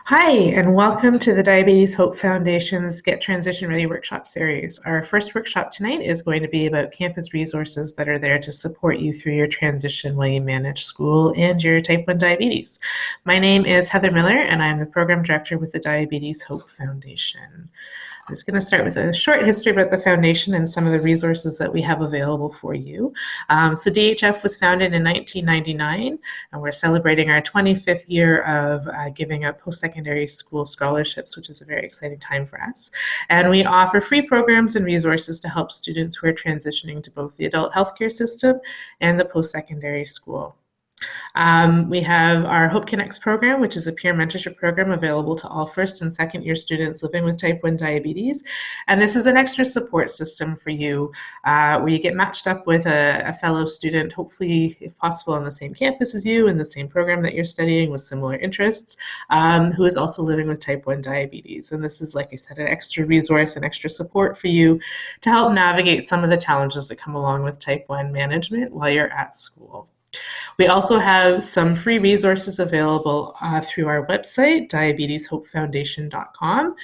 Hi, and welcome to the Diabetes Hope Foundation's Get Transition Ready workshop series. Our first workshop tonight is going to be about campus resources that are there to support you through your transition while you manage school and your type 1 diabetes. My name is Heather Miller, and I'm the program director with the Diabetes Hope Foundation. I'm just going to start with a short history about the foundation and some of the resources that we have available for you. So DHF was founded in 1999, and we're celebrating our 25th year of giving out post-secondary school scholarships, which is a very exciting time for us. And we offer free programs and resources to help students who are transitioning to both the adult healthcare system and the post-secondary school. We have our Hope Connects program, which is a peer mentorship program available to all first and second year students living with type 1 diabetes. And this is an extra support system for you where you get matched up with a fellow student, hopefully, if possible, on the same campus as you in the same program that you're studying with similar interests, who is also living with type 1 diabetes. And this is, like I said, an extra resource and extra support for you to help navigate some of the challenges that come along with type 1 management while you're at school. We also have some free resources available through our website, diabeteshopefoundation.com.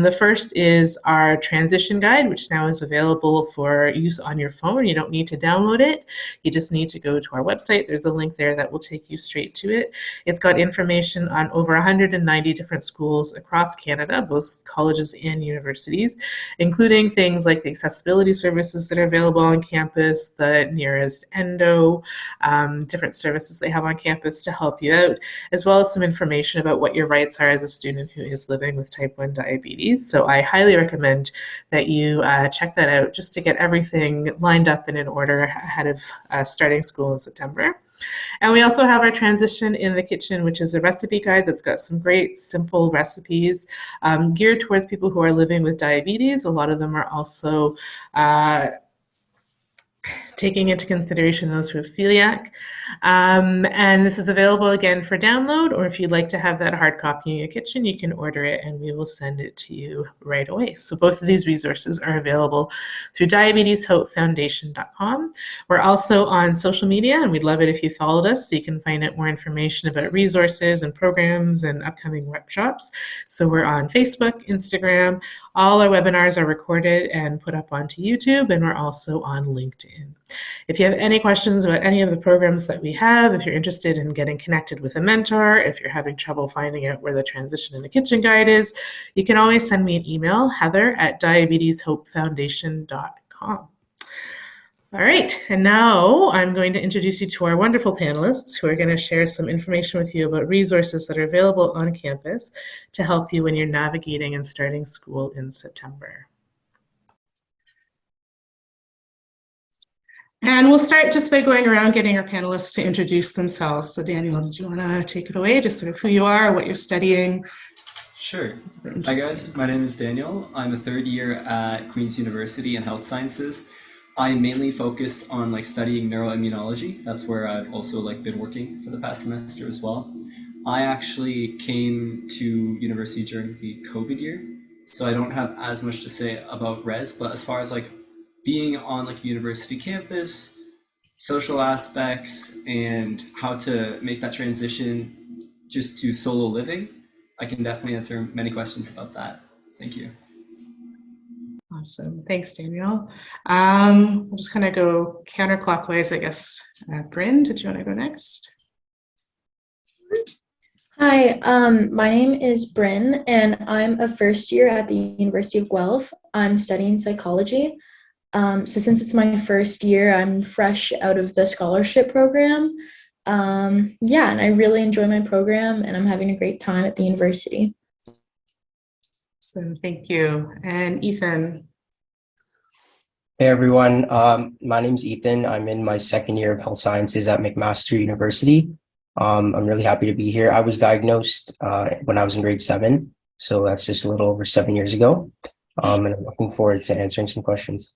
The first is our transition guide, which now is available for use on your phone. You don't need to download it. You just need to go to our website. There's a link there that will take you straight to it. It's got information on over 190 different schools across Canada, both colleges and universities, including things like the accessibility services that are available on campus, the nearest endo, different services they have on campus to help you out, as well as some information about what your rights are as a student who is living with type 1 diabetes. So I highly recommend that you check that out just to get everything lined up and in order ahead of starting school in September. And we also have our Transition in the Kitchen, which is a recipe guide that's got some great, simple recipes geared towards people who are living with diabetes. A lot of them are also taking into consideration those who have celiac. And this is available again for download, or if you'd like to have that hard copy in your kitchen, you can order it and we will send it to you right away. So both of these resources are available through diabeteshopefoundation.com. We're also on social media, and we'd love it if you followed us so you can find out more information about resources and programs and upcoming workshops. So we're on Facebook, Instagram. All our webinars are recorded and put up onto YouTube, and we're also on LinkedIn. If you have any questions about any of the programs that we have, if you're interested in getting connected with a mentor, if you're having trouble finding out where the Transition in the Kitchen guide is, you can always send me an email, heather@diabeteshopefoundation.com. All right, and now I'm going to introduce you to our wonderful panelists who are going to share some information with you about resources that are available on campus to help you when you're navigating and starting school in September. And we'll start just by going around getting our panelists to introduce themselves. So Daniel, did you want to take it away, just sort of who you are, what you're studying? Sure. Hi guys, my name is Daniel. I'm a third year at Queen's University in Health Sciences. I mainly focus on studying neuroimmunology. That's where I've also been working for the past semester as well. I actually came to university during the COVID year, so I don't have as much to say about res, but as far as being on university campus, social aspects, and how to make that transition just to solo living, I can definitely answer many questions about that. Thank you. Awesome. Thanks, Daniel. We'll just kind of go counterclockwise, I guess. Bryn, did you want to go next? Hi, my name is Bryn, and I'm a first year at the University of Guelph. I'm studying psychology. So since it's my first year, I'm fresh out of the scholarship program. And I really enjoy my program, and I'm having a great time at the university. So thank you. And Ethan. Hey everyone, my name's Ethan. I'm in my second year of health sciences at McMaster University. I'm really happy to be here. I was diagnosed when I was in grade 7, so that's just a little over 7 years ago. And I'm looking forward to answering some questions.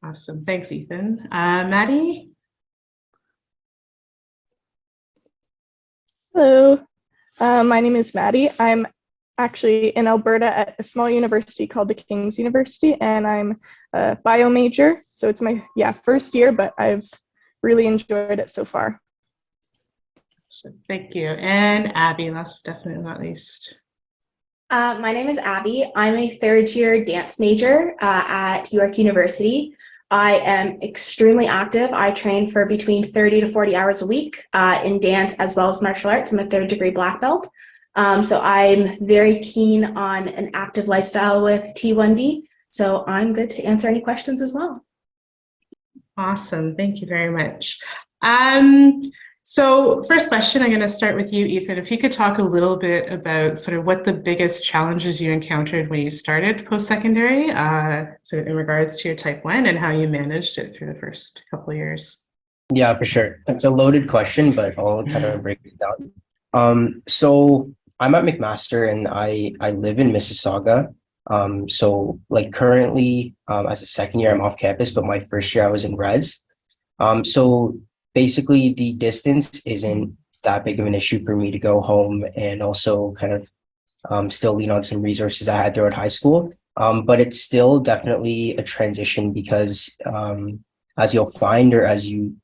Awesome. Thanks, Ethan. Maddie? Hello, my name is Maddie. I'm actually in Alberta at a small university called the King's University, and I'm a bio major. So it's my first year, but I've really enjoyed it so far. So thank you. And Abby, last but definitely not least. My name is Abby. I'm a third-year dance major at York University. I am extremely active. I train for between 30 to 40 hours a week in dance as well as martial arts. I'm a third-degree black belt. So I'm very keen on an active lifestyle with T1D. So I'm good to answer any questions as well. Awesome. Thank you very much. So first question, I'm going to start with you, Ethan. If you could talk a little bit about sort of what the biggest challenges you encountered when you started post-secondary, sort of in regards to your type 1 and how you managed it through the first couple of years. Yeah, for sure. It's a loaded question, but I'll kind of break it down. So I'm at McMaster and I live in Mississauga. So like currently, as a second year, I'm off campus, but my first year I was in res. So basically the distance isn't that big of an issue for me to go home and also kind of still lean on some resources I had throughout high school. But it's still definitely a transition because as you'll find, or as you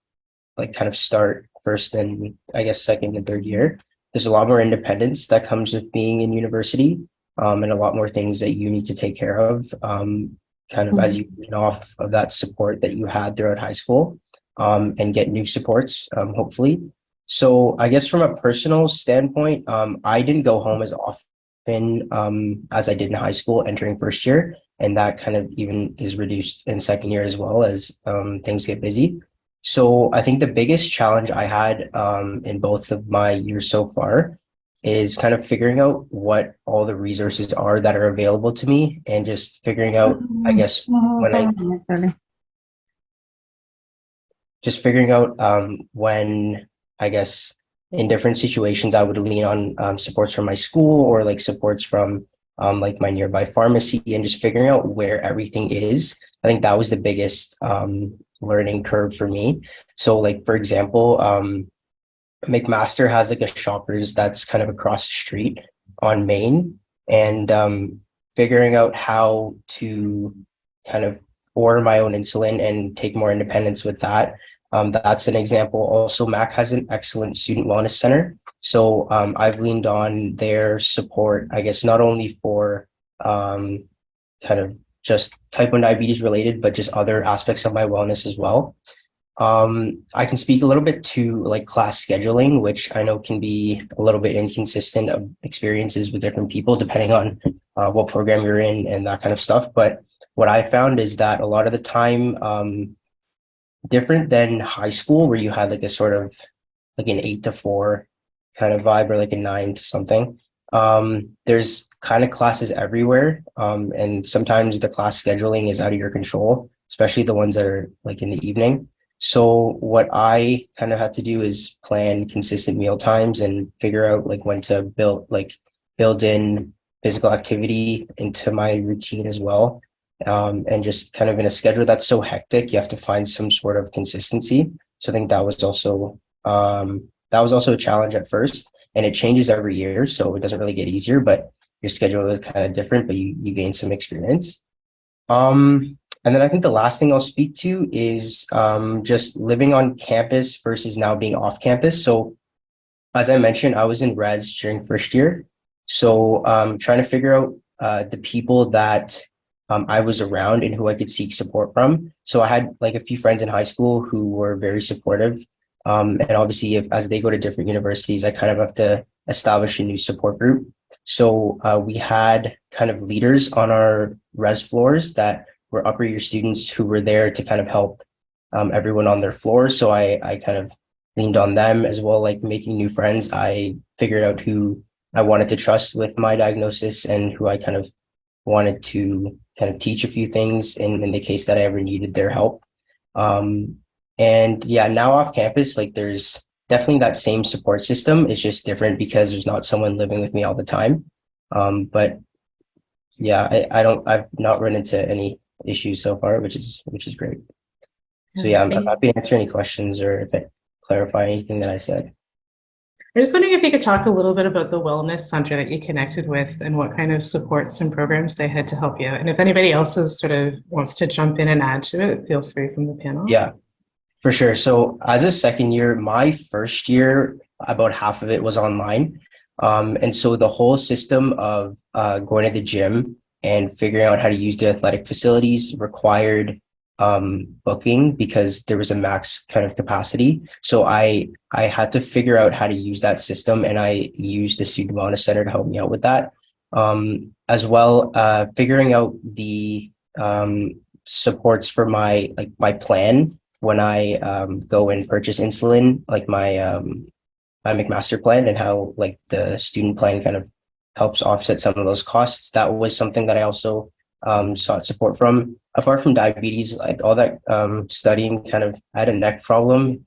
like kind of start first and I guess second and third year, there's a lot more independence that comes with being in university, and a lot more things that you need to take care of, kind of as you lean off of that support that you had throughout high school, and get new supports, hopefully. So I guess from a personal standpoint, I didn't go home as often as I did in high school entering first year, and that kind of even is reduced in second year as well as things get busy. So I think the biggest challenge I had in both of my years so far is kind of figuring out what all the resources are that are available to me and just figuring out, I guess, when I guess in different situations I would lean on supports from my school or like supports from like my nearby pharmacy, and just figuring out where everything is. I think that was the biggest learning curve for me. So like, for example, McMaster has like a Shoppers that's kind of across the street on Main, and figuring out how to kind of order my own insulin and take more independence with that. That's an example. Also, Mac has an excellent student wellness center. So I've leaned on their support, I guess, not only for kind of just type 1 diabetes related, but just other aspects of my wellness as well. I can speak a little bit to like class scheduling, which I know can be a little bit inconsistent of experiences with different people, depending on what program you're in and that kind of stuff. But what I found is that a lot of the time, different than high school, where you had like a sort of like an 8 to 4 kind of vibe, or like a 9 to something. There's kind of classes everywhere. And sometimes the class scheduling is out of your control, especially the ones that are like in the evening. So what I kind of had to do is plan consistent meal times and figure out like when to build in physical activity into my routine as well. And just kind of in a schedule that's so hectic, you have to find some sort of consistency. So I think that was also a challenge at first, and it changes every year, so it doesn't really get easier, but your schedule is kind of different, but you gain some experience. And then I think the last thing I'll speak to is just living on campus versus now being off campus. So as I mentioned, I was in res during first year. So trying to figure out the people that I was around and who I could seek support from. So I had like a few friends in high school who were very supportive. And obviously, as they go to different universities, I kind of have to establish a new support group. So we had kind of leaders on our res floors that were upper year students who were there to kind of help everyone on their floor. So I kind of leaned on them as well, like making new friends. I figured out who I wanted to trust with my diagnosis and who I kind of wanted to kind of teach a few things in the case that I ever needed their help. And yeah, now off campus, like there's definitely that same support system. It's just different because there's not someone living with me all the time. But yeah, I've not run into any issues so far, which is great. So yeah, I'm happy to answer any questions or if I clarify anything that I said. I'm just wondering if you could talk a little bit about the wellness center that you connected with and what kind of supports and programs they had to help you. And if anybody else wants to jump in and add to it, feel free from the panel. Yeah, for sure. So as a second year, my first year about half of it was online. And so the whole system of going to the gym and figuring out how to use the athletic facilities required booking because there was a max kind of capacity. So I had to figure out how to use that system, and I used the Student Wellness Center to help me out with that. As well, figuring out the supports for my plan when I go and purchase insulin, like my McMaster plan, and how like the student plan kind of helps offset some of those costs. That was something that I also sought support from. Apart from diabetes, like all that studying, kind of I had a neck problem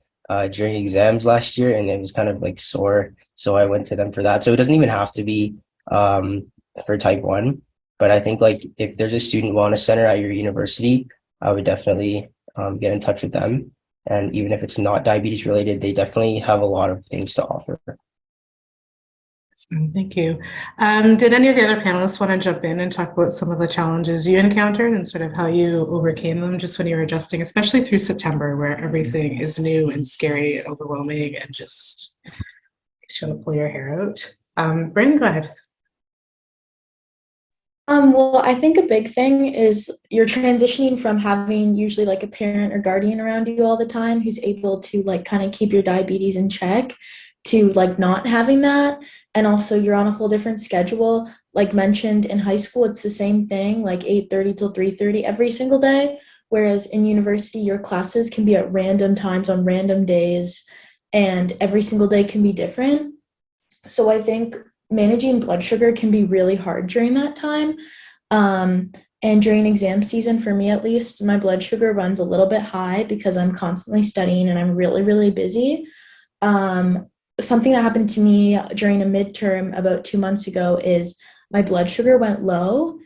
during exams last year, and it was kind of like sore. So I went to them for that. So it doesn't even have to be for type 1. But I think like if there's a student wellness center at your university, I would definitely get in touch with them. And even if it's not diabetes related, they definitely have a lot of things to offer. Thank you. Did any of the other panelists want to jump in and talk about some of the challenges you encountered and sort of how you overcame them just when you were adjusting, especially through September, where everything is new and scary and overwhelming and just makes you want to pull your hair out? Bryn, go ahead. Well, I think a big thing is you're transitioning from having usually like a parent or guardian around you all the time who's able to like kind of keep your diabetes in check to like not having that. And also you're on a whole different schedule. Like mentioned in high school, it's the same thing, like 8:30 till 3:30 every single day. Whereas in university, your classes can be at random times on random days, and every single day can be different. So I think managing blood sugar can be really hard during that time. And during exam season, for me at least, my blood sugar runs a little bit high because I'm constantly studying and I'm really, really busy. Something that happened to me during a midterm about 2 months ago is my blood sugar went low.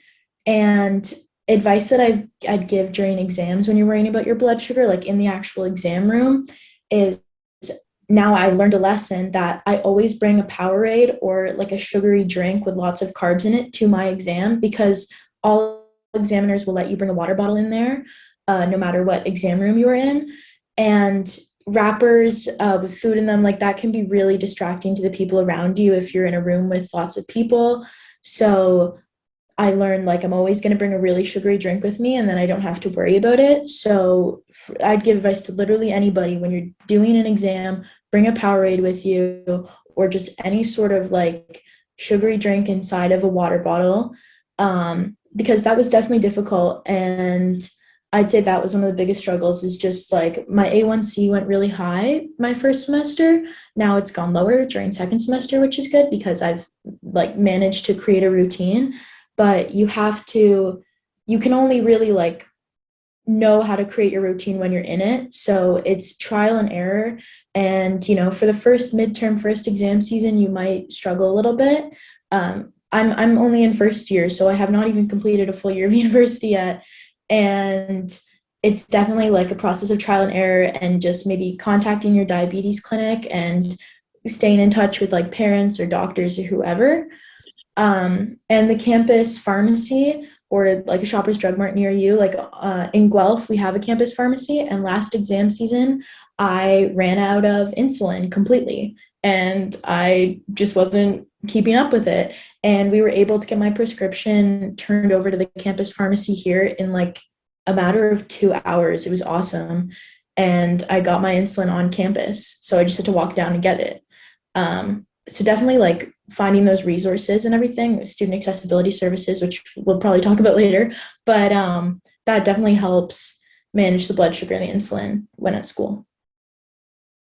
And advice that I'd give during exams when you're worrying about your blood sugar, like in the actual exam room, is now I learned a lesson that I always bring a Powerade or like a sugary drink with lots of carbs in it to my exam, because all examiners will let you bring a water bottle in there, no matter what exam room you are in. And wrappers with food in them, like that can be really distracting to the people around you if you're in a room with lots of people. So I learned like I'm always going to bring a really sugary drink with me, and then I don't have to worry about it. So I'd give advice to literally anybody when you're doing an exam, bring a Powerade with you, or just any sort of like sugary drink inside of a water bottle, because that was definitely difficult. And I'd say that was one of the biggest struggles, is just like my A1C went really high my first semester. Now it's gone lower during second semester, which is good because I've like managed to create a routine. But you can only really like know how to create your routine when you're in it. So it's trial and error. And, for the first midterm, first exam season, you might struggle a little bit. I'm only in first year, so I have not even completed a full year of university yet. And it's definitely like a process of trial and error, and just maybe contacting your diabetes clinic and staying in touch with like parents or doctors or whoever. And the campus pharmacy or like a Shoppers Drug Mart near you, like in Guelph, we have a campus pharmacy. And last exam season, I ran out of insulin completely, and I just wasn't keeping up with it. And we were able to get my prescription turned over to the campus pharmacy here in like a matter of 2 hours. It was awesome. And I got my insulin on campus. So I just had to walk down and get it. So definitely like finding those resources and everything, student accessibility services, which we'll probably talk about later, but that definitely helps manage the blood sugar and the insulin when at school.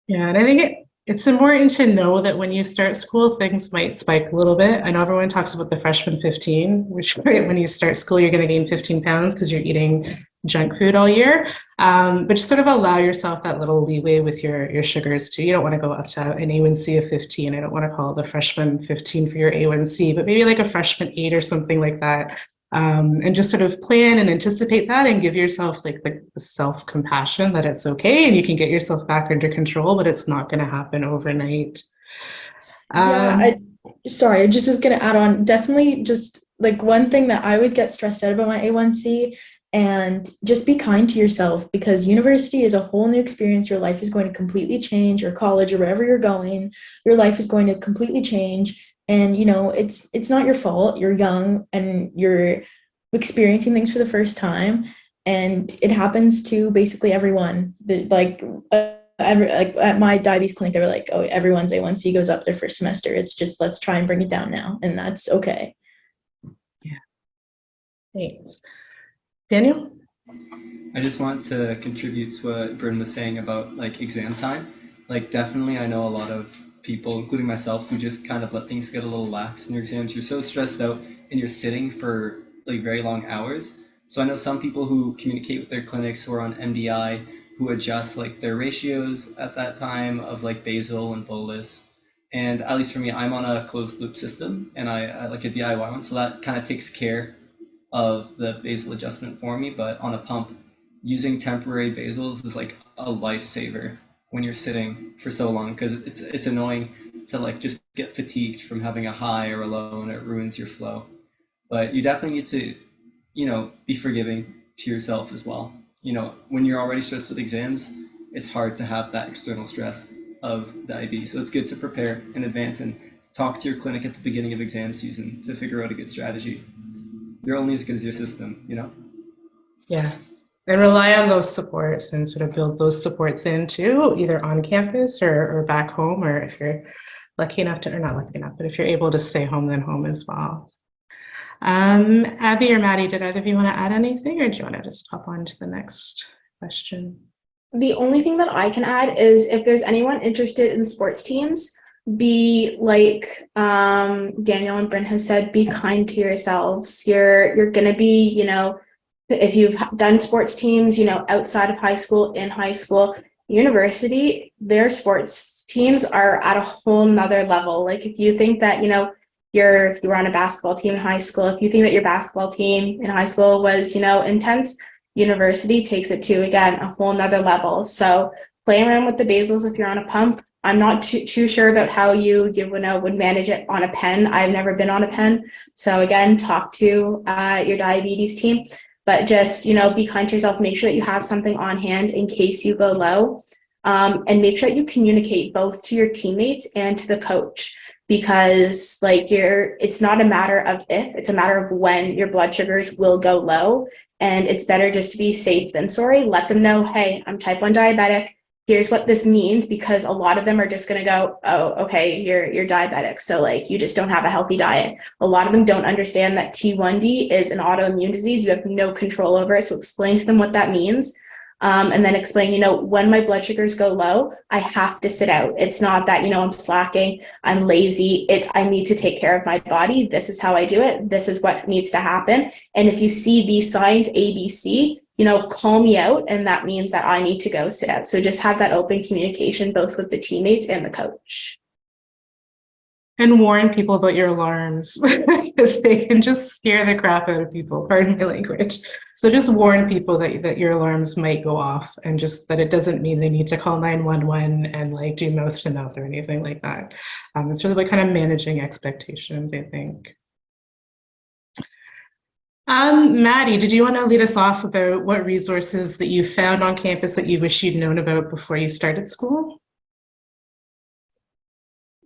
Yeah, and I think it's important to know that when you start school, things might spike a little bit. I know everyone talks about the freshman 15, which right when you start school, you're going to gain 15 pounds because you're eating junk food all year. But just sort of allow yourself that little leeway with your sugars too. You don't want to go up to an A1C of 15. I don't want to call it the freshman 15 for your A1C, but maybe like a freshman 8 or something like that. And just sort of plan and anticipate that, and give yourself like the self-compassion that it's okay and you can get yourself back under control, but it's not going to happen overnight. I just was going to add on, definitely just like one thing that I always get stressed out about my A1C and just be kind to yourself, because university is a whole new experience. Your life is going to completely change, or college, or wherever you're going, your life is going to completely change. And it's not your fault. You're young and you're experiencing things for the first time, and it happens to basically everyone. Like at my diabetes clinic, they were like, oh, everyone's A1C goes up their first semester. It's just, let's try and bring it down now, and that's okay. Yeah. Thanks. Daniel? I just want to contribute to what Bryn was saying about like exam time. Like definitely I know a lot of people, including myself, who just kind of let things get a little lax in your exams. You're so stressed out and you're sitting for like very long hours. So I know some people who communicate with their clinics who are on MDI, who adjust like their ratios at that time of like basal and bolus. And at least for me, I'm on a closed loop system, and I like a DIY one, so that kind of takes care of the basal adjustment for me. But on a pump, using temporary basals is like a lifesaver when you're sitting for so long, because it's annoying to like just get fatigued from having a high or a low, and it ruins your flow. But you definitely need to, be forgiving to yourself as well. When you're already stressed with exams, it's hard to have that external stress of diabetes. So it's good to prepare in advance and talk to your clinic at the beginning of exam season to figure out a good strategy. You're only as good as your system. Yeah. And rely on those supports and sort of build those supports in too, either on campus or back home, or if you're lucky enough to, or not lucky enough, but if you're able to stay home, then home as well. Abby or Maddie, did either of you want to add anything, or do you want to just hop on to the next question? The only thing that I can add is, if there's anyone interested in sports teams, be like Daniel and Bryn has said, be kind to yourselves. You're gonna be, if you've done sports teams, outside of high school, in high school, university, their sports teams are at a whole nother level. Like if you think that, if you were on a basketball team in high school, if you think that your basketball team in high school was, intense, university takes it to, again, a whole nother level. So play around with the basals if you're on a pump. I'm not too sure about how you would manage it on a pen. I've never been on a pen. So again, talk to your diabetes team, but just, be kind to yourself. Make sure that you have something on hand in case you go low, and make sure that you communicate both to your teammates and to the coach, because it's not a matter of if, it's a matter of when your blood sugars will go low. And it's better just to be safe than sorry. Let them know, hey, I'm type 1 diabetic. Here's what this means, because a lot of them are just going to go, oh, okay, you're diabetic, so you just don't have a healthy diet. A lot of them don't understand that T1D is an autoimmune disease. You have no control over it. So explain to them what that means. And then explain, when my blood sugars go low, I have to sit out. It's not that, I'm slacking, I'm lazy. It's, I need to take care of my body. This is how I do it. This is what needs to happen. And if you see these signs, A, B, C, call me out. And that means that I need to go sit out. So just have that open communication, both with the teammates and the coach. And warn people about your alarms, because they can just scare the crap out of people, pardon my language. So just warn people that your alarms might go off, and just that it doesn't mean they need to call 911 and do mouth to mouth or anything like that. It's really kind of managing expectations, I think. Maddie, did you want to lead us off about what resources that you found on campus that you wish you'd known about before you started school?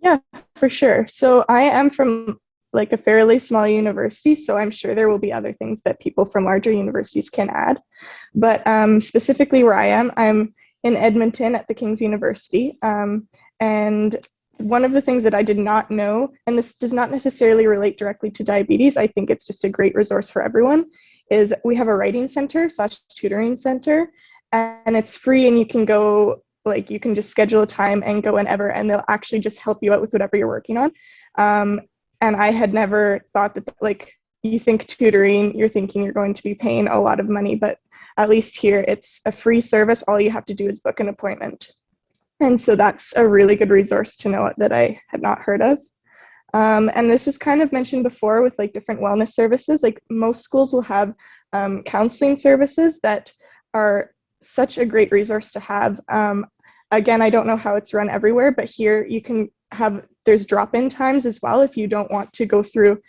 Yeah, for sure. So I am from a fairly small university, so I'm sure there will be other things that people from larger universities can add. But specifically where I am, I'm in Edmonton at the King's University. And one of the things that I did not know, and this does not necessarily relate directly to diabetes, I think it's just a great resource for everyone, is we have a writing center / tutoring center, and it's free, and you can go, you can just schedule a time and go whenever, and they'll actually just help you out with whatever you're working on. And I had never thought that, you think tutoring, you're thinking you're going to be paying a lot of money, but at least here it's a free service. All you have to do is book an appointment. And so that's a really good resource to know that I had not heard of. And this was kind of mentioned before with different wellness services. Most schools will have counseling services that are such a great resource to have. Again, I don't know how it's run everywhere, but here you can there's drop-in times as well if you don't want to go through.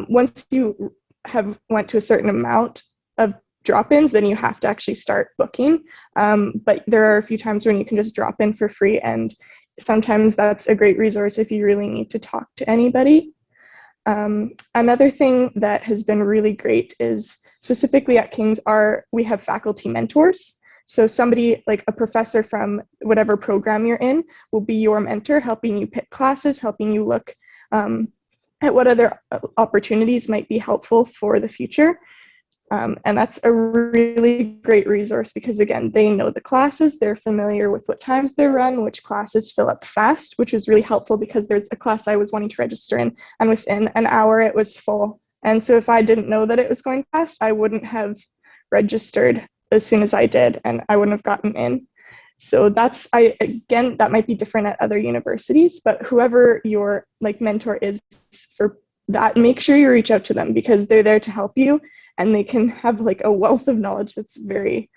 Once you have went to a certain amount of drop-ins, then you have to actually start booking. But there are a few times when you can just drop in for free, and sometimes that's a great resource if you really need to talk to anybody. Another thing that has been really great is specifically at King's we have faculty mentors. So somebody like a professor from whatever program you're in will be your mentor, helping you pick classes, helping you look at what other opportunities might be helpful for the future. And that's a really great resource because, again, they know the classes, they're familiar with what times they're run, which classes fill up fast, which is really helpful because there's a class I was wanting to register in, and within an hour it was full. And so if I didn't know that it was going fast, I wouldn't have registered as soon as I did, and I wouldn't have gotten in. So again, that might be different at other universities, but whoever your like mentor is for that, make sure you reach out to them because they're there to help you. And they can have like a wealth of knowledge that's very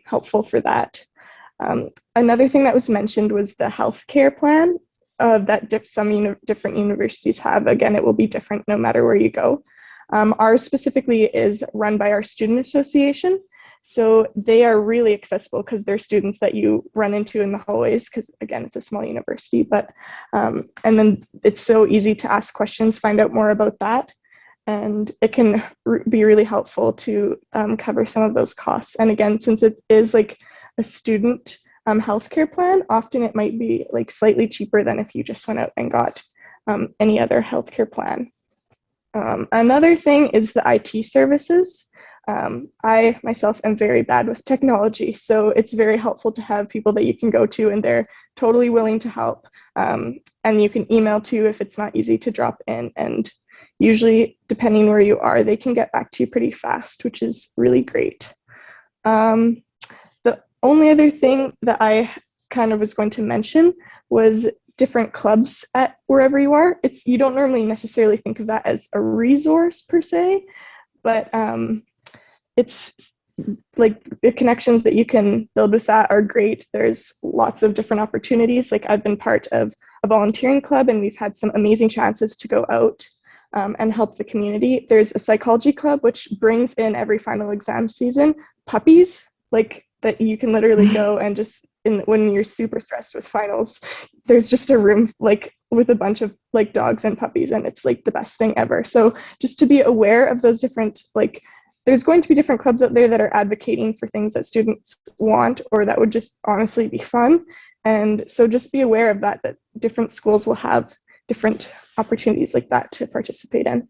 helpful for that. Another thing that was mentioned was the healthcare plan that some different universities have. Again, it will be different no matter where you go. Ours specifically is run by our student association. So they are really accessible because they're students that you run into in the hallways because, again, it's a small university. But and then it's so easy to ask questions, find out more about that. And it can be really helpful to cover some of those costs. And again, since it is like a student healthcare plan, often it might be like slightly cheaper than if you just went out and got any other healthcare plan. Another thing is the IT services. I myself am very bad with technology, so it's very helpful to have people that you can go to and they're totally willing to help. And you can email too if it's not easy to drop in, and usually, depending where you are, they can get back to you pretty fast, which is really great. The only other thing that I kind of was going to mention was different clubs at wherever you are. You don't normally necessarily think of that as a resource per se, but it's like the connections that you can build with that are great. There's lots of different opportunities. Like I've been part of a volunteering club and we've had some amazing chances to go out and help the community. There's a psychology club, which brings in every final exam season puppies, like that you can literally go and just when you're super stressed with finals, there's just a room like with a bunch of like dogs and puppies, and it's like the best thing ever. So just to be aware of those different, like there's going to be different clubs out there that are advocating for things that students want or that would just honestly be fun. And so just be aware of that different schools will have different opportunities like that to participate in.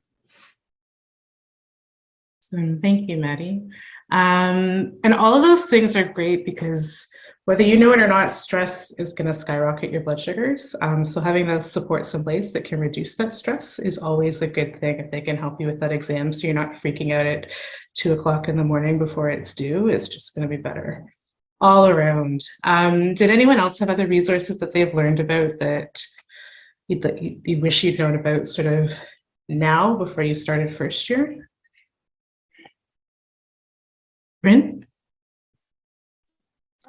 So thank you, Maddie. And all of those things are great because whether you know it or not, stress is going to skyrocket your blood sugars. So having those supports in place that can reduce that stress is always a good thing if they can help you with that exam. So you're not freaking out at 2 o'clock in the morning before it's due. It's just going to be better all around. Did anyone else have other resources that they've learned about that you wish you'd known about sort of now before you started first year? Bryn?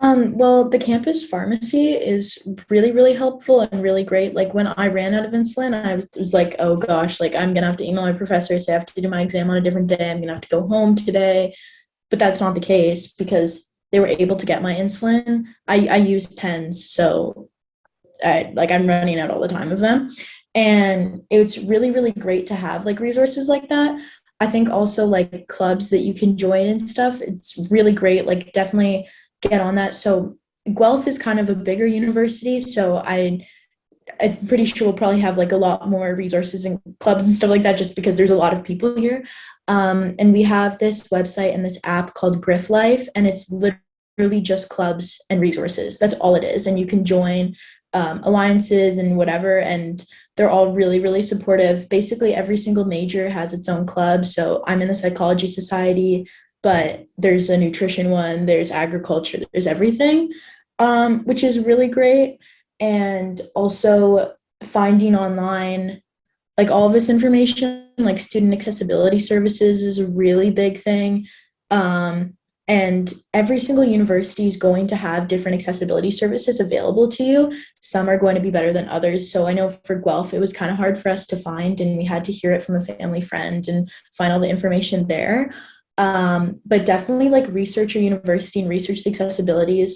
Well, the campus pharmacy is really, really helpful and really great. Like when I ran out of insulin, I was like, oh gosh, like I'm gonna have to email my professor, say I have to do my exam on a different day. I'm gonna have to go home today. But that's not the case because they were able to get my insulin. I use pens, so I'm running out all the time of them. And it's really, really great to have like resources like that. I think also like clubs that you can join and stuff, it's really great. Like definitely get on that. So Guelph is kind of a bigger university, so I'm pretty sure we'll probably have like a lot more resources and clubs and stuff like that just because there's a lot of people here. And we have this website and this app called Griff Life, and it's literally just clubs and resources. That's all it is. And you can join alliances and whatever, and they're all really, really supportive. Basically, every single major has its own club. So I'm in the psychology society, but there's a nutrition one, there's agriculture, there's everything, which is really great. And also finding online, like all of this information, like student accessibility services is a really big thing. And every single university is going to have different accessibility services available to you. Some are going to be better than others. So I know for Guelph, it was kind of hard for us to find, and we had to hear it from a family friend and find all the information there. But definitely like research your university and research the accessibilities.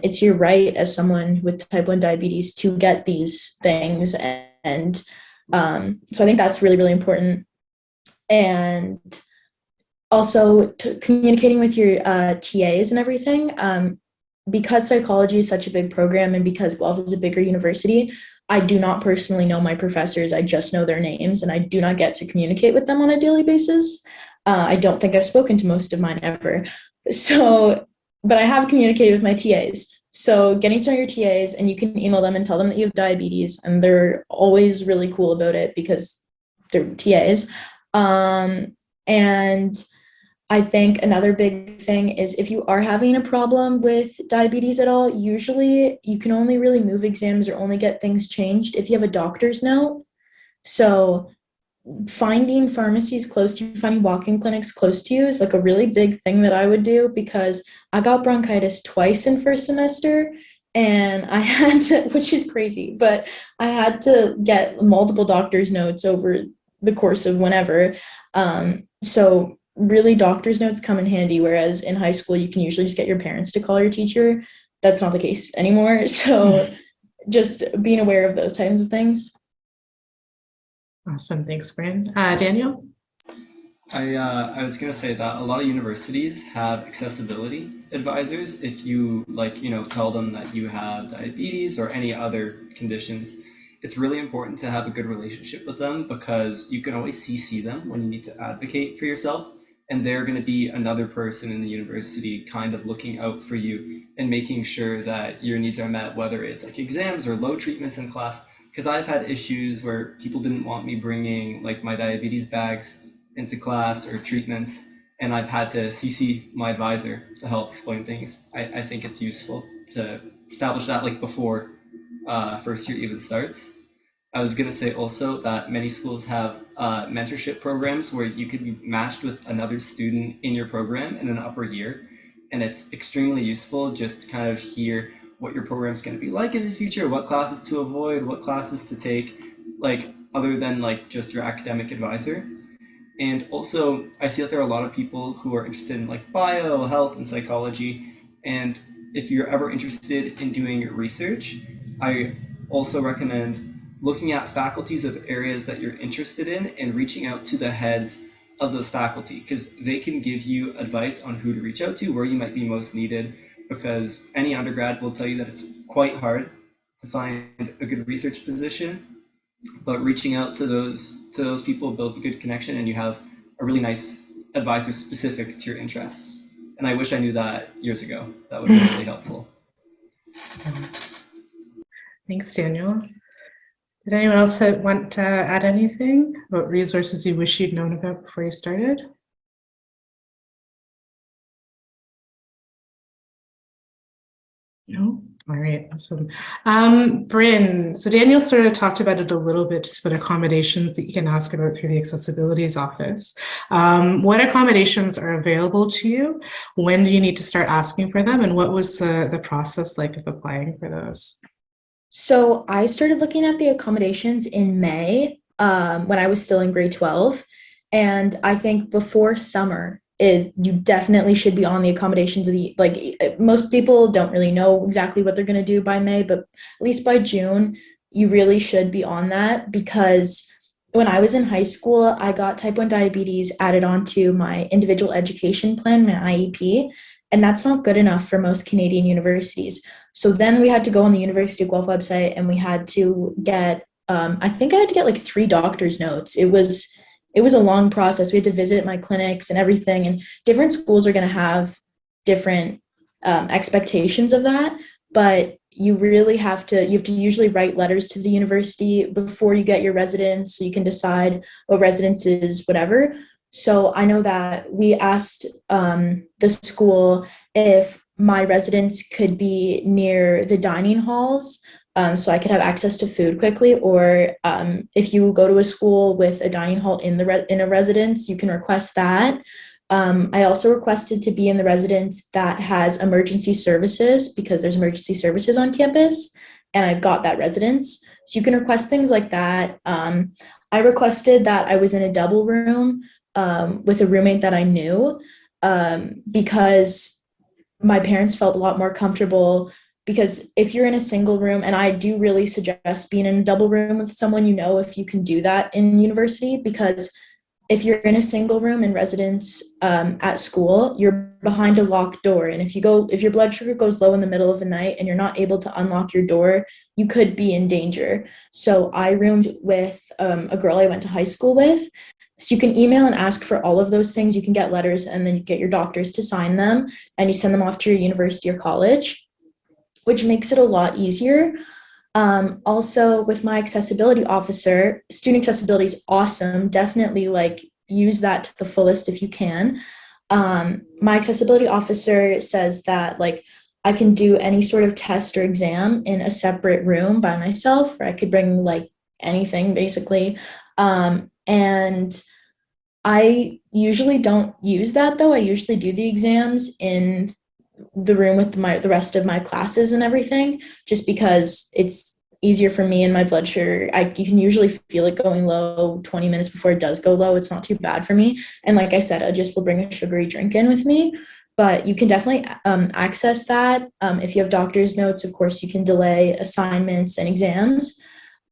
It's your right as someone with type 1 diabetes to get these things. And so I think that's really, really important. And also communicating with your TAs and everything. Because psychology is such a big program and because Guelph is a bigger university, I do not personally know my professors. I just know their names and I do not get to communicate with them on a daily basis. I don't think I've spoken to most of mine ever. So, but I have communicated with my TAs. So getting to know your TAs and you can email them and tell them that you have diabetes and they're always really cool about it because they're TAs. And I think another big thing is if you are having a problem with diabetes at all, usually you can only really move exams or only get things changed if you have a doctor's note. So finding pharmacies close to you, finding walk-in clinics close to you is like a really big thing that I would do because I got bronchitis twice in first semester and I had to, which is crazy, but I had to get multiple doctor's notes over the course of whenever. So really doctor's notes come in handy, whereas in high school you can usually just get your parents to call your teacher. That's not the case anymore. So just being aware of those kinds of things. Awesome. Thanks, Bryn. Daniel? I was gonna say that a lot of universities have accessibility advisors. If you tell them that you have diabetes or any other conditions, it's really important to have a good relationship with them because you can always CC them when you need to advocate for yourself. And they're going to be another person in the university kind of looking out for you and making sure that your needs are met, whether it's like exams or low treatments in class. Because I've had issues where people didn't want me bringing like my diabetes bags into class or treatments, and I've had to CC my advisor to help explain things. I think it's useful to establish that like before first year even starts. I was going to say also that many schools have mentorship programs where you could be matched with another student in your program in an upper year. And it's extremely useful just to kind of hear what your program is going to be like in the future, what classes to avoid, what classes to take, like other than like just your academic advisor. And also, I see that there are a lot of people who are interested in like bio, health, and psychology. And if you're ever interested in doing research, I also recommend looking at faculties of areas that you're interested in and reaching out to the heads of those faculty because they can give you advice on who to reach out to, where you might be most needed, because any undergrad will tell you that it's quite hard to find a good research position, but reaching out to those people builds a good connection and you have a really nice advisor specific to your interests. And I wish I knew that years ago. That would be really helpful. Thanks, Daniel. Did anyone else want to add anything about resources you wish you'd known about before you started? No? All right, awesome. Bryn, so Daniel sort of talked about it a little bit, just about accommodations that you can ask about through the Accessibilities Office. What accommodations are available to you? When do you need to start asking for them? And what was the process like of applying for those? So I started looking at the accommodations in May when I was still in grade 12. And I think before summer is you definitely should be on the accommodations of the, like most people don't really know exactly what they're going to do by May, but at least by June, you really should be on that because when I was in high school, I got type 1 diabetes added onto my individual education plan, my IEP, and that's not good enough for most Canadian universities. So then we had to go on the University of Guelph website and we had to get, I think I had to get like 3 doctor's notes. It was a long process. We had to visit my clinics and everything, and different schools are going to have different expectations of that, but you have to usually write letters to the university before you get your residence so you can decide what residence is, whatever. So I know that we asked the school if my residence could be near the dining halls so I could have access to food quickly, or if you go to a school with a dining hall in a residence, you can request that. I also requested to be in the residence that has emergency services because there's emergency services on campus, and I've got that residence. So you can request things like that. I requested that I was in a double room with a roommate that I knew, because my parents felt a lot more comfortable. Because if you're in a single room, and I do really suggest being in a double room with someone you know, if you can do that in university, because if you're in a single room in residence at school, you're behind a locked door. And if your blood sugar goes low in the middle of the night and you're not able to unlock your door, you could be in danger. So I roomed with a girl I went to high school with. So you can email and ask for all of those things. You can get letters and then you get your doctors to sign them and you send them off to your university or college, which makes it a lot easier. Also, with my accessibility officer, student accessibility is awesome. Definitely use that to the fullest if you can. My accessibility officer says that I can do any sort of test or exam in a separate room by myself, or I could bring anything basically. And I usually don't use that though. I usually do the exams in the room with the rest of my classes and everything, just because it's easier for me and my blood sugar. You can usually feel it going low 20 minutes before it does go low. It's not too bad for me. And like I said, I just will bring a sugary drink in with me. But you can definitely access that. If you have doctor's notes, of course, you can delay assignments and exams.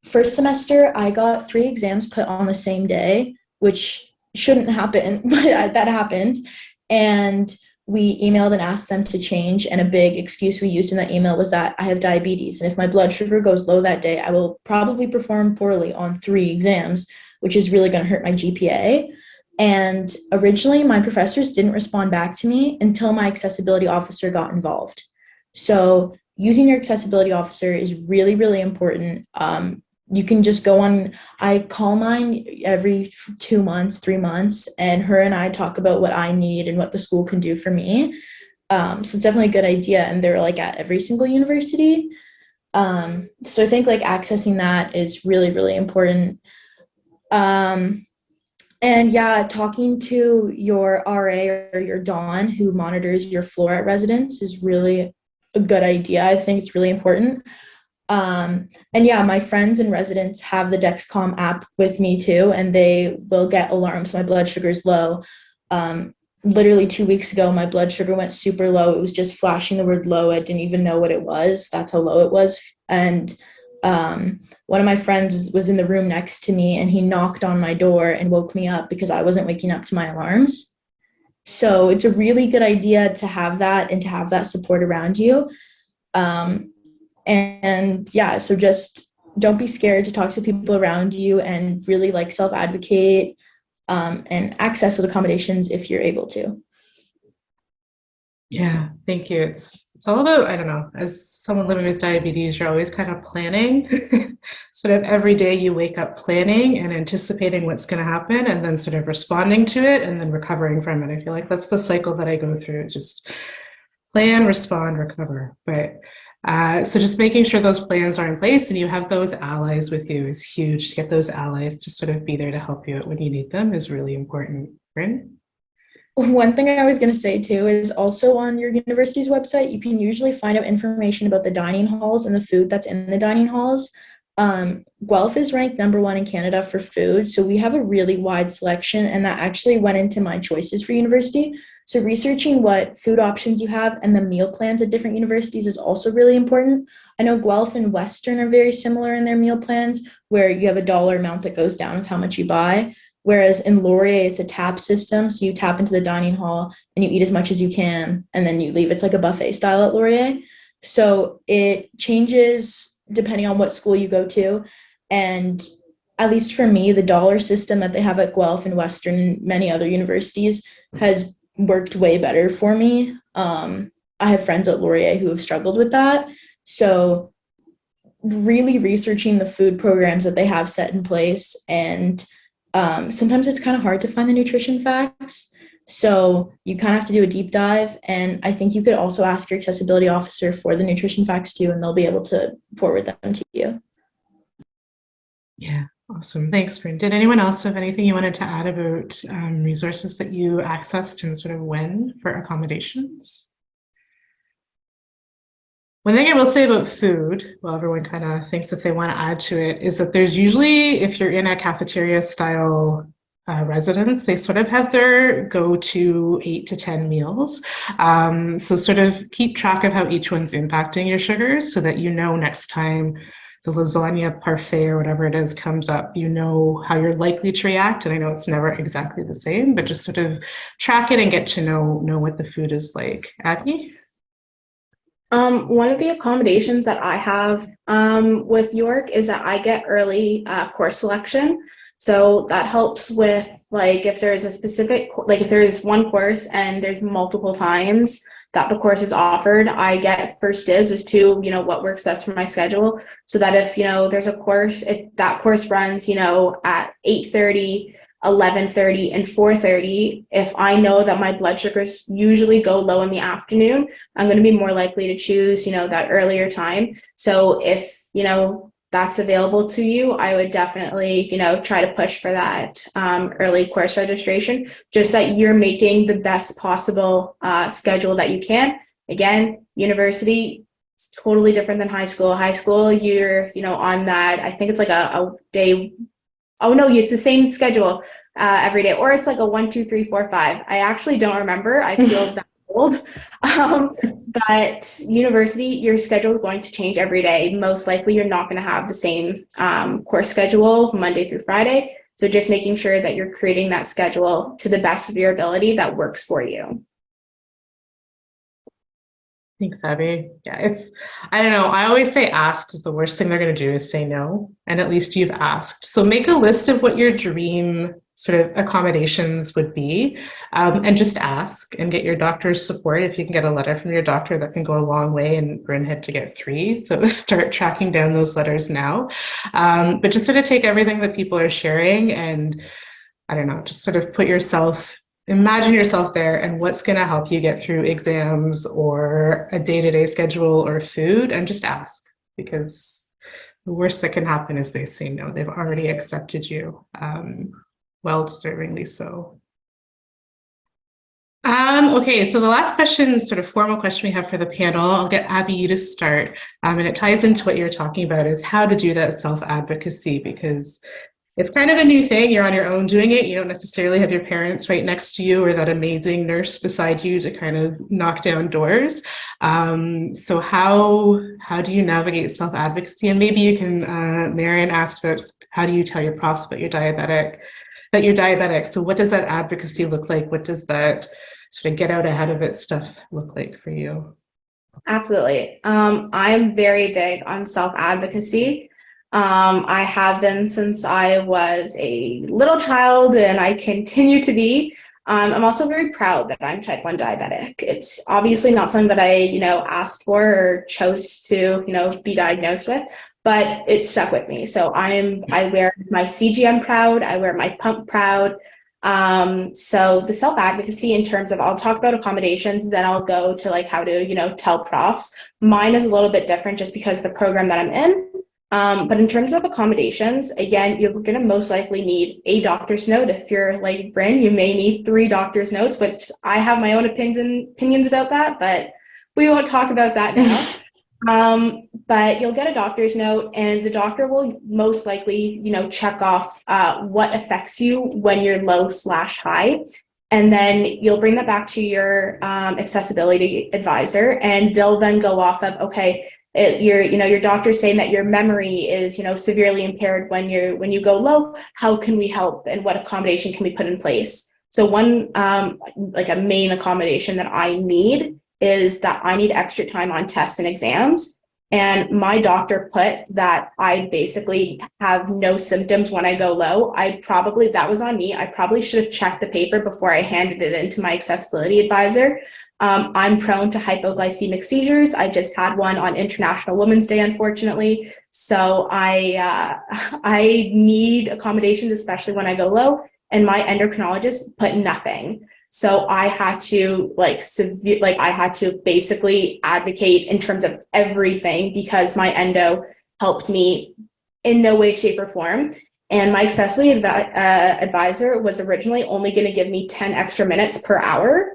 First semester, I got 3 exams put on the same day, which shouldn't happen, but that happened. And we emailed and asked them to change. And a big excuse we used in that email was that I have diabetes. And if my blood sugar goes low that day, I will probably perform poorly on 3 exams, which is really going to hurt my GPA. And originally, my professors didn't respond back to me until my accessibility officer got involved. So using your accessibility officer is really, really important. You can just go on, I call mine every 2 months, 3 months, and her and I talk about what I need and what the school can do for me. So it's definitely a good idea. And they're at every single university. So I think accessing that is really, really important. And yeah, talking to your RA or your Dawn who monitors your floor at residence is really a good idea. I think it's really important. And yeah, my friends and residents have the Dexcom app with me too, and they will get alarms. My blood sugar is low. Literally 2 weeks ago, my blood sugar went super low. It was just flashing the word low. I didn't even know what it was. That's how low it was. And one of my friends was in the room next to me, and he knocked on my door and woke me up because I wasn't waking up to my alarms. So it's a really good idea to have that and to have that support around you. And yeah, so just don't be scared to talk to people around you and really self-advocate and access those accommodations if you're able to. Yeah, thank you. It's all about, I don't know, as someone living with diabetes, you're always kind of planning. Sort of every day you wake up planning and anticipating what's going to happen and then sort of responding to it and then recovering from it. I feel like that's the cycle that I go through. Just plan, respond, recover. But so just making sure those plans are in place and you have those allies with you is huge. To get those allies to sort of be there to help you out when you need them is really important. Bryn? One thing I was going to say too is also on your university's website, you can usually find out information about the dining halls and the food that's in the dining halls. Guelph is ranked #1 in Canada for food, so we have a really wide selection, and that actually went into my choices for university. So researching what food options you have and the meal plans at different universities is also really important. I know Guelph and Western are very similar in their meal plans, where you have a dollar amount that goes down with how much you buy. Whereas in Laurier, it's a tap system. So you tap into the dining hall and you eat as much as you can, and then you leave. It's like a buffet style at Laurier. So it changes depending on what school you go to. And at least for me, the dollar system that they have at Guelph and Western and many other universities has worked way better for me. I have friends at Laurier who have struggled with that. So really researching the food programs that they have set in place, and sometimes it's kind of hard to find the nutrition facts. So you kind of have to do a deep dive. And I think you could also ask your accessibility officer for the nutrition facts too, and they'll be able to forward them to you. Yeah, awesome. Thanks, Bryn. Did anyone else have anything you wanted to add about resources that you accessed and sort of when for accommodations? One thing I will say about food, well, everyone kind of thinks if they want to add to it, is that there's usually, if you're in a cafeteria style residents, they sort of have their go-to 8 to 10 meals. So sort of keep track of how each one's impacting your sugars so that you know next time the lasagna parfait or whatever it is comes up, you know how you're likely to react. And I know it's never exactly the same, but just sort of track it and get to know what the food is like. Abby? One of the accommodations that I have with York is that I get early course selection. So that helps with like if there's a specific, like if there is one course and there's multiple times that the course is offered, I get first dibs as to, what works best for my schedule. So that if, there's a course, if that course runs, at 8:30, 11:30 and 4:30, if I know that my blood sugars usually go low in the afternoon, I'm going to be more likely to choose, that earlier time. So if, that's available to you, I would definitely, try to push for that early course registration, just that you're making the best possible schedule that you can. Again, university, it's totally different than high school. High school, you're, on that, I think it's like a day. Oh no, it's the same schedule every day, or it's like a 1, 2, 3, 4, 5. I actually don't remember. I feel that old. But university, your schedule is going to change every day. Most likely, you're not going to have the same course schedule Monday through Friday. So just making sure that you're creating that schedule to the best of your ability that works for you. Thanks, Abby. Yeah, I don't know. I always say ask because the worst thing they're going to do is say no. And at least you've asked. So make a list of what your dream sort of accommodations would be and just ask and get your doctor's support. If you can get a letter from your doctor, that can go a long way, and Bryn had to get 3. So start tracking down those letters now. But just sort of take everything that people are sharing and, I don't know, just sort of imagine yourself there and what's going to help you get through exams or a day-to-day schedule or food, and just ask, because the worst that can happen is they say no. They've already accepted you, well deservingly so. Okay, so the last question, sort of formal question we have for the panel, I'll get Abby you to start, and it ties into what you're talking about, is how to do that self-advocacy, because it's kind of a new thing. You're on your own doing it. You don't necessarily have your parents right next to you or that amazing nurse beside you to kind of knock down doors. So how do you navigate self-advocacy? And maybe you can, Marion asked about how do you tell your profs that you're diabetic. So what does that advocacy look like? What does that sort of get out ahead of it stuff look like for you? Absolutely. I'm very big on self-advocacy. I have been since I was a little child, and I continue to be. I'm also very proud that I'm type 1 diabetic. It's obviously not something that I, asked for or chose to, be diagnosed with, but it stuck with me. So I wear my CGM proud. I wear my pump proud. So the self-advocacy in terms of, I'll talk about accommodations, then I'll go to like how to, tell profs. Mine is a little bit different just because the program that I'm in. But in terms of accommodations, again, you're going to most likely need a doctor's note. If you're like Bryn, you may need 3 doctor's notes, which I have my own opinions about that, but we won't talk about that now. But you'll get a doctor's note, and the doctor will most likely, check off what affects you when you're low/high. And then you'll bring that back to your accessibility advisor, and they'll then go off of, okay, your doctor's saying that your memory is, severely impaired when you go low. How can we help, and what accommodation can we put in place? So one, like a main accommodation that I need is that I need extra time on tests and exams. And my doctor put that I basically have no symptoms when I go low. That was on me. I probably should have checked the paper before I handed it in to my accessibility advisor. I'm prone to hypoglycemic seizures. I just had one on International Women's Day, unfortunately. So I need accommodations, especially when I go low. And my endocrinologist put nothing. So I had to I had to basically advocate in terms of everything, because my endo helped me in no way, shape, or form. And my accessibility advisor was originally only going to give me 10 extra minutes per hour.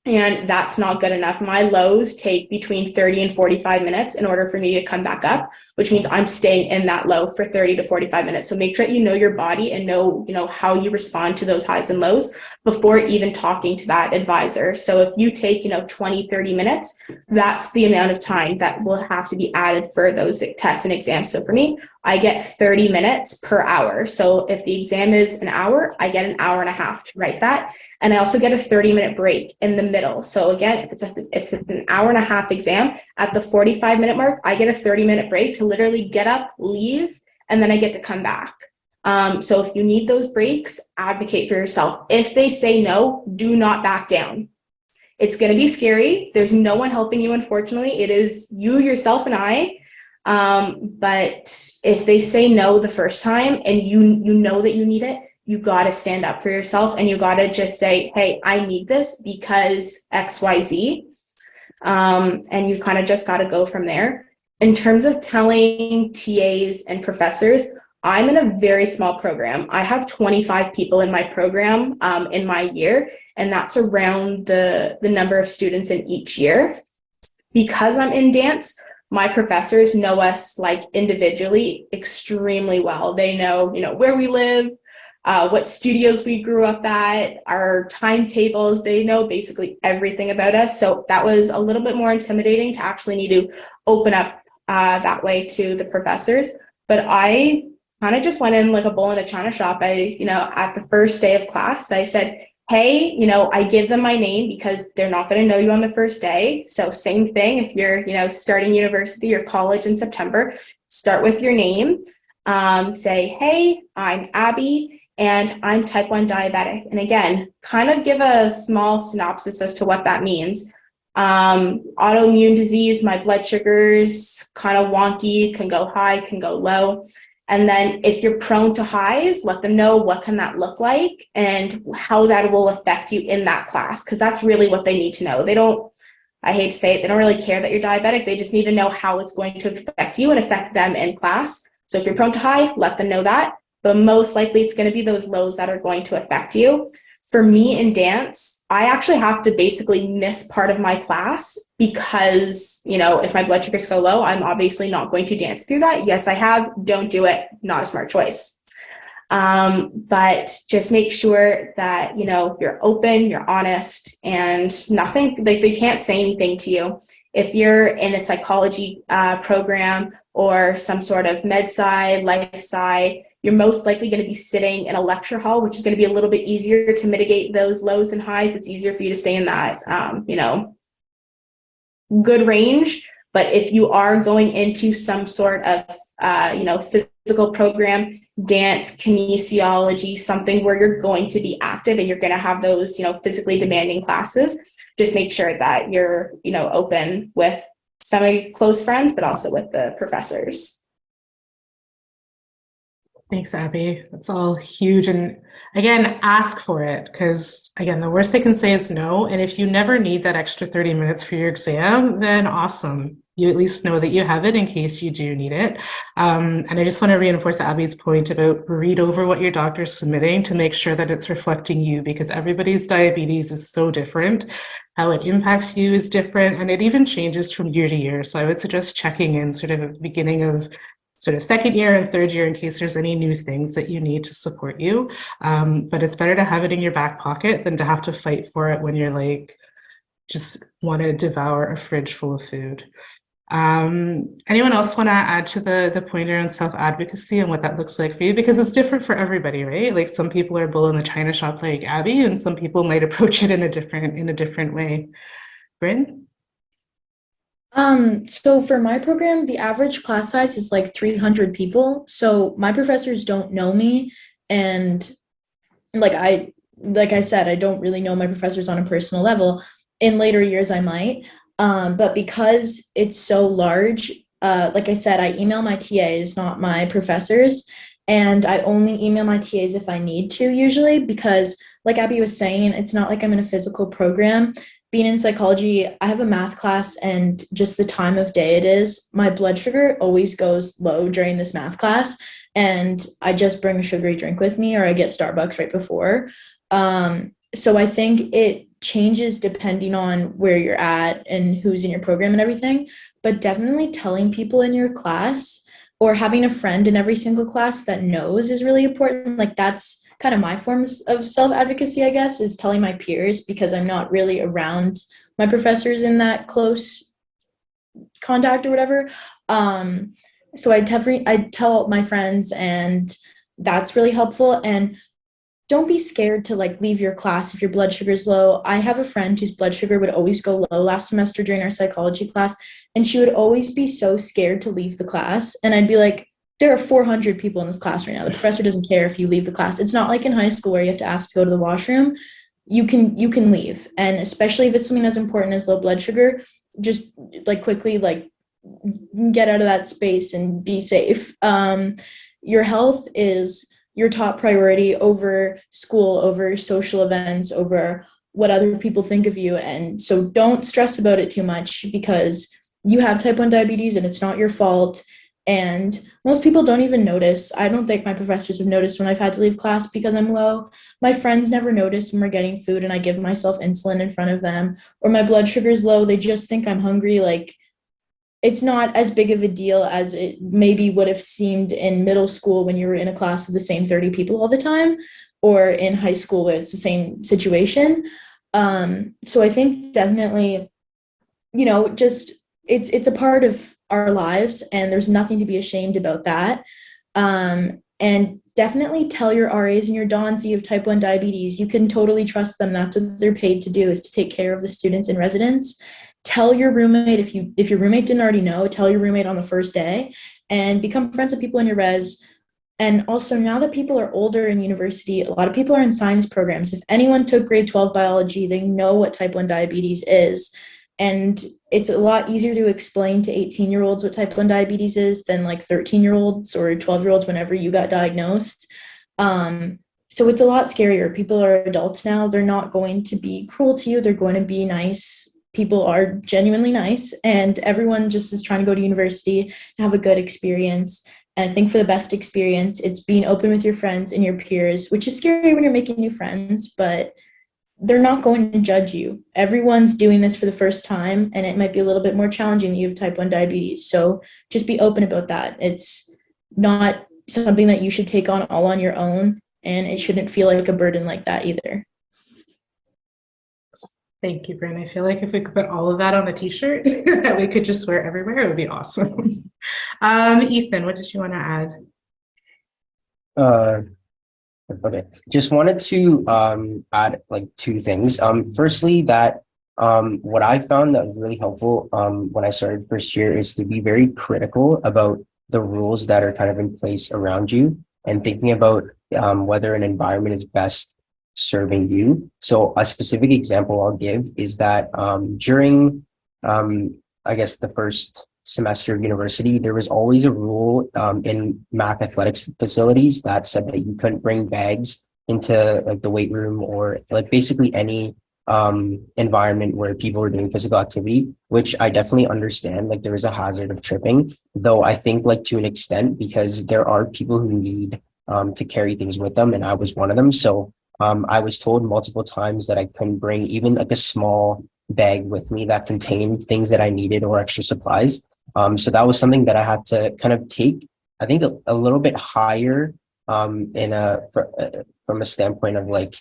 And that's not good enough. My lows take between 30 and 45 minutes in order for me to come back up, which means I'm staying in that low for 30 to 45 minutes. So make sure that you know your body and know, how you respond to those highs and lows before even talking to that advisor. So if you take, 20, 30 minutes, that's the amount of time that will have to be added for those tests and exams. So for me, I get 30 minutes per hour. So if the exam is an hour, I get an hour and a half to write that. And I also get a 30-minute break in the middle. So again, if it's an hour and a half exam, at the 45-minute mark, I get a 30-minute break to literally get up, leave, and then I get to come back. So if you need those breaks, advocate for yourself. If they say no, do not back down. It's going to be scary. There's no one helping you, unfortunately. It is you, yourself, and I. But if they say no the first time and you know that you need it, you got to stand up for yourself and you got to just say, hey, I need this because XYZ. And you kind of just got to go from there. In terms of telling TAs and professors, I'm in a very small program. I have 25 people in my program in my year, and that's around the number of students in each year. Because I'm in dance, my professors know us like individually extremely well. They know, where we live, what studios we grew up at, our timetables. They know basically everything about us. So that was a little bit more intimidating to actually need to open up that way to the professors. But I kind of just went in like a bull in a china shop. At the first day of class, I said, hey, I give them my name because they're not going to know you on the first day. So same thing, if you're, starting university or college in September, start with your name. Say, hey, I'm Abby and I'm type 1 diabetic. And again, kind of give a small synopsis as to what that means. Autoimmune disease, my blood sugar's kind of wonky, can go high, can go low. And then if you're prone to highs, let them know what can that look like and how that will affect you in that class, because that's really what they need to know. I hate to say it, they don't really care that you're diabetic. They just need to know how it's going to affect you and affect them in class. So if you're prone to high, let them know that. But most likely it's going to be those lows that are going to affect you. For me in dance, I actually have to basically miss part of my class because, if my blood sugars go low, I'm obviously not going to dance through that. Yes, I have. Don't do it. Not a smart choice. But just make sure that, you're open, you're honest, and nothing, like they can't say anything to you. If you're in a psychology program or some sort of med sci, life sci, you're most likely going to be sitting in a lecture hall, which is going to be a little bit easier to mitigate those lows and highs. It's easier for you to stay in that, good range. But if you are going into some sort of, physical program, dance, kinesiology, something where you're going to be active and you're going to have those, physically demanding classes, just make sure that you're, open with some close friends, but also with the professors. Thanks, Abby. That's all huge. And again, ask for it, because again, the worst they can say is no. And if you never need that extra 30 minutes for your exam, then awesome. You at least know that you have it in case you do need it. And I just want to reinforce Abby's point about read over what your doctor's submitting to make sure that it's reflecting you, because everybody's diabetes is so different. How it impacts you is different, and it even changes from year to year. So I would suggest checking in sort of at the beginning of sort of second year and third year in case there's any new things that you need to support you. But it's better to have it in your back pocket than to have to fight for it when you're like, just want to devour a fridge full of food. Anyone else want to add to the point around self-advocacy and what that looks like for you? Because it's different for everybody, right? Like some people are bull in the china shop like Abby, and some people might approach it in a different way. Bryn? So for my program, the average class size is like 300 people. So my professors don't know me. And like I said, I don't really know my professors on a personal level. In later years, I might. But because it's so large, like I said, I email my TAs, not my professors. And I only email my TAs if I need to usually, because like Abby was saying, it's not like I'm in a physical program. Being in psychology, I have a math class, and just the time of day it is, my blood sugar always goes low during this math class, and I just bring a sugary drink with me, or I get Starbucks right before. So I think it changes depending on where you're at and who's in your program and everything, but definitely telling people in your class or having a friend in every single class that knows is really important. Like that's kind of my forms of self-advocacy, I guess, is telling my peers, because I'm not really around my professors in that close contact or whatever. So I tell my friends, and that's really helpful. And don't be scared to like leave your class if your blood sugar is low. I have a friend whose blood sugar would always go low last semester during our psychology class, and she would always be so scared to leave the class. And I'd be like, there are 400 people in this class right now. The professor doesn't care if you leave the class. It's not like in high school where you have to ask to go to the washroom. You can leave, and especially if it's something as important as low blood sugar, just like quickly like get out of that space and be safe. Your health is your top priority over school, over social events, over what other people think of you. And so don't stress about it too much, because you have type 1 diabetes and it's not your fault. And most people don't even notice. I don't think my professors have noticed when I've had to leave class because I'm low. My friends never notice when we're getting food and I give myself insulin in front of them, or my blood sugar is low. They just think I'm hungry. Like, it's not as big of a deal as it maybe would have seemed in middle school when you were in a class of the same 30 people all the time, or in high school where it's the same situation. So I think definitely, just it's a part of our lives, and there's nothing to be ashamed about that. And definitely tell your RAs and your DONs you have type 1 diabetes. You can totally trust them. That's what they're paid to do, is to take care of the students and residents. Tell your roommate, if your roommate didn't already know, tell your roommate on the first day, and become friends with people in your res. And also, now that people are older in university, a lot of people are in science programs. If anyone took grade 12 biology, they know what type 1 diabetes is. And it's a lot easier to explain to 18-year-olds what type 1 diabetes is than like 13-year-olds or 12-year-olds whenever you got diagnosed. So it's a lot scarier. People are adults now. They're not going to be cruel to you. They're going to be nice. People are genuinely nice, and everyone just is trying to go to university and have a good experience. And I think for the best experience, it's being open with your friends and your peers, which is scary when you're making new friends, but they're not going to judge you. Everyone's doing this for the first time, and it might be a little bit more challenging that you have type 1 diabetes. So just be open about that. It's not something that you should take on all on your own, and it shouldn't feel like a burden like that either. Thank you, Bryn. I feel like if we could put all of that on a t-shirt that we could just wear everywhere, it would be awesome. Ethan, what did you want to add? Okay, just wanted to add like two things. Firstly, that what I found that was really helpful when I started first year is to be very critical about the rules that are kind of in place around you, and thinking about whether an environment is best serving you. So a specific example I'll give is that during I guess the first semester of university, there was always a rule in MAC athletics facilities that said that you couldn't bring bags into like the weight room, or like basically any environment where people were doing physical activity, which I definitely understand. Like there is a hazard of tripping, though I think like to an extent, because there are people who need to carry things with them, and I was one of them. So I was told multiple times that I couldn't bring even like a small bag with me that contained things that I needed or extra supplies. So that was something that I had to kind of take, I think, a little bit higher from a standpoint of like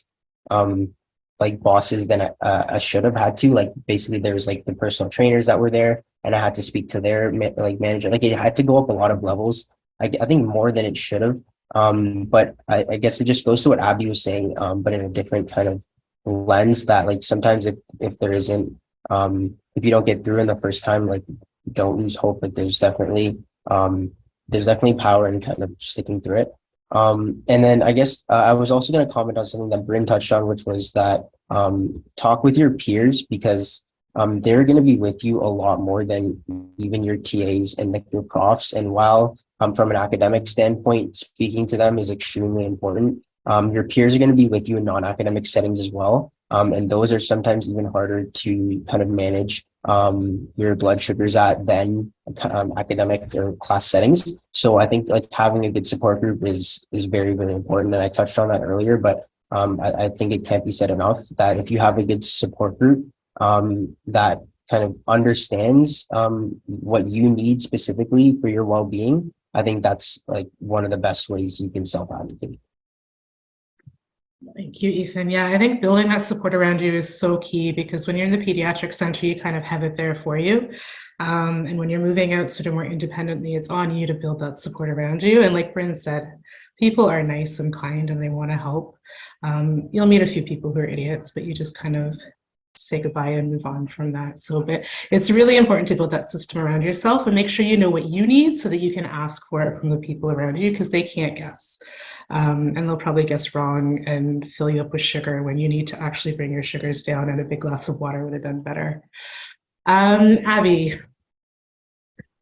bosses than I should have had to. Like basically there was like the personal trainers that were there, and I had to speak to their manager. Like it had to go up a lot of levels. I think more than it should have. But I guess it just goes to what Abby was saying, but in a different kind of lens, that like sometimes if there isn't, if you don't get through in the first time, like don't lose hope. Like there's definitely power in kind of sticking through it. And then I guess I was also going to comment on something that Bryn touched on, which was that talk with your peers, because they're going to be with you a lot more than even your TAs and like your profs. And while from an academic standpoint, speaking to them is extremely important, your peers are going to be with you in non-academic settings as well. And those are sometimes even harder to kind of manage your blood sugars at than academic or class settings. So I think like having a good support group is very, very important. And I touched on that earlier, but I think it can't be said enough that if you have a good support group that kind of understands what you need specifically for your well-being, I think that's like one of the best ways you can self-advocate. Thank you, Ethan. Yeah, I think building that support around you is so key, because when you're in the pediatric center, you kind of have it there for you. And when you're moving out sort of more independently, it's on you to build that support around you. And like Bryn said, people are nice and kind and they want to help. You'll meet a few people who are idiots, but you just kind of say goodbye and move on from that. So, but it's really important to build that system around yourself and make sure you know what you need so that you can ask for it from the people around you, because they can't guess. And they'll probably guess wrong and fill you up with sugar when you need to actually bring your sugars down, and a big glass of water would have done better. Abby.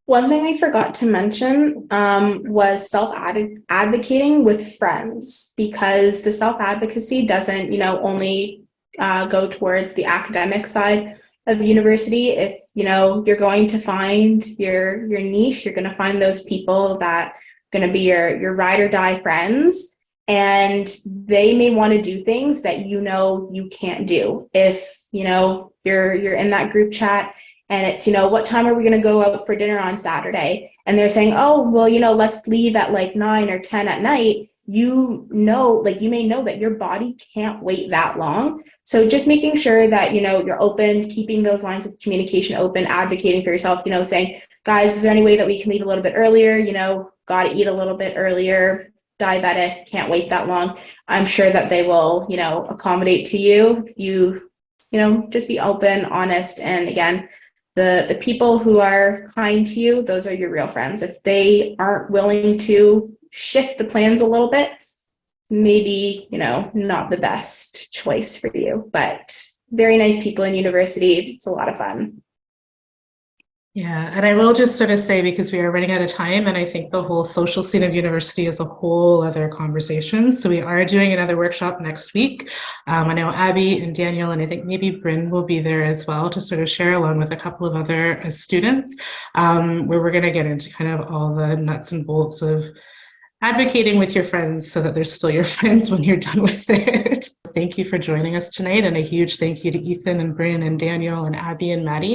One thing I forgot to mention was self-advocating with friends, because the self-advocacy doesn't, only go towards the academic side of university. If, you're going to find your niche, you're going to find those people that are going to be your ride or die friends, and they may want to do things that you can't do. If, you're in that group chat and it's, what time are we going to go out for dinner on Saturday? And they're saying, oh, well, let's leave at like 9 or 10 at night. You may know that your body can't wait that long. So just making sure that, you're open, keeping those lines of communication open, advocating for yourself, saying, guys, is there any way that we can leave a little bit earlier? Got to eat a little bit earlier, diabetic, can't wait that long. I'm sure that they will, accommodate to you. Just be open, honest. And again, the people who are kind to you, those are your real friends. If they aren't willing to shift the plans a little bit, maybe, not the best choice for you, but very nice people in university. It's a lot of fun. Yeah, and I will just sort of say, because we are running out of time, and I think the whole social scene of university is a whole other conversation. So we are doing another workshop next week. I know Abby and Daniel, and I think maybe Bryn will be there as well to sort of share, along with a couple of other students, where we're going to get into kind of all the nuts and bolts of advocating with your friends so that they're still your friends when you're done with it. Thank you for joining us tonight, and a huge thank you to Ethan and Bryn and Daniel and Abby and Maddie.